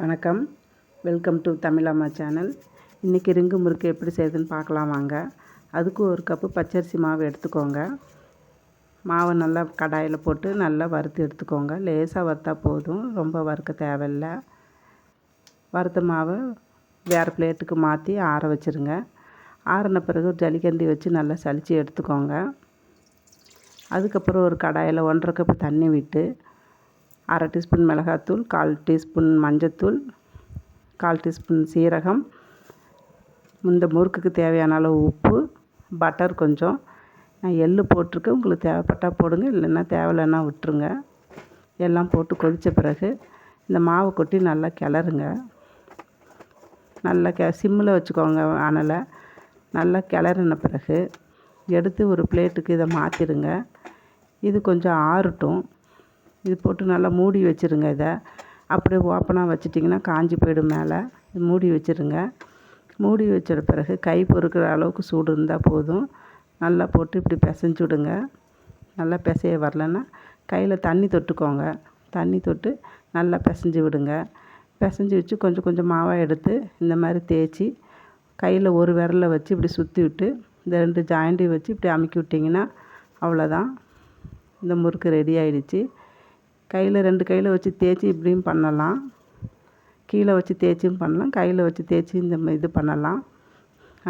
வணக்கம். Welcome to Tamilamma channel. இன்றைக்கி ring முறுக்கு எப்படி செய்யுதுன்னு பார்க்கலாம் வாங்க. அதுக்கு ஒரு கப்பு பச்சரிசி மாவு எடுத்துக்கோங்க. மாவை நல்லா கடாயில் போட்டு நல்லா வறுத்து எடுத்துக்கோங்க. லேசாக வறுத்தா போதும், ரொம்ப வறுக்க தேவையில்லை. வறுத்த மாவை வேறு பிளேட்டுக்கு மாற்றி ஆற வச்சுருங்க. ஆறின பிறகு ஒரு ஜலிகண்டி வச்சு நல்லா சலித்து எடுத்துக்கோங்க. அதுக்கப்புறம் ஒரு கடாயில் 1.5 கப்பு தண்ணி விட்டு 1/2 டீஸ்பூன் மிளகாத்தூள், 1/4 டீஸ்பூன் மஞ்சத்தூள், 1/4 டீஸ்பூன் சீரகம், இந்த முறுக்குக்கு தேவையான அளவு உப்பு, பட்டர் கொஞ்சம், நான் எள்ளு போட்டிருக்கேன். உங்களுக்கு தேவைப்பட்டால் போடுங்க, இல்லைன்னா தேவையில்லைன்னா விட்டுருங்க. எல்லாம் போட்டு கொதித்த பிறகு இந்த மாவை கொட்டி நல்லா கிளறுங்க. நல்லா சிம்மில் வச்சுக்கோங்க அனலை. நல்லா கிளறின பிறகு எடுத்து ஒரு பிளேட்டுக்கு இதை மாற்றிடுங்க. இது கொஞ்சம் ஆறட்டும். இது போட்டு நல்லா மூடி வச்சுருங்க. இதை அப்படியே ஓப்பனாக வச்சிட்டிங்கன்னா காஞ்சி போயிடும். மேலே மூடி வச்சுருங்க. மூடி வச்ச பிறகு கை பொறுக்கிற அளவுக்கு சூடு இருந்தால் போதும். நல்லா போட்டு இப்படி பிசைஞ்சு விடுங்க. நல்லா பிசைய வரலன்னா கையில் தண்ணி தொட்டுக்கோங்க. தண்ணி தொட்டு நல்லா பிசைஞ்சு விடுங்க. பிசைஞ்சு வச்சு கொஞ்சம் கொஞ்சம் மாவாக எடுத்து இந்த மாதிரி தேய்ச்சி கையில் ஒரு விரலை வச்சு இப்படி சுற்றி விட்டு இந்த 2 ஜாயிண்ட்டையும் வச்சு இப்படி அமுக்கி விட்டிங்கன்னா அவ்வளோதான், இந்த முறுக்கு ரெடி ஆகிடுச்சு. கையில் 2 கையில் வச்சு தேய்ச்சி இப்படியும் பண்ணலாம். கீழே வச்சு தேய்ச்சியும் பண்ணலாம், கையில் வச்சு தேய்ச்சி இந்த இது பண்ணலாம்.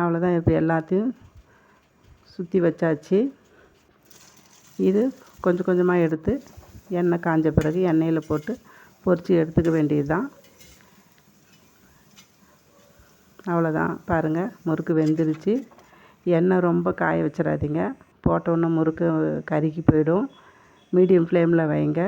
அவ்வளோதான். இப்போ எல்லாத்தையும் சுற்றி வச்சாச்சு. இது கொஞ்சம் கொஞ்சமாக எடுத்து எண்ணெய் காஞ்ச பிறகு எண்ணெயில் போட்டு பொரித்து எடுத்துக்க வேண்டியது தான். அவ்வளோதான். பாருங்கள், முறுக்கு வெந்துருச்சு. எண்ணெய் ரொம்ப காய வச்சிடாதீங்க. போட்டோன்னே முறுக்கு கருகி போயிடும். மீடியம் ஃப்ளேமில் வைங்க.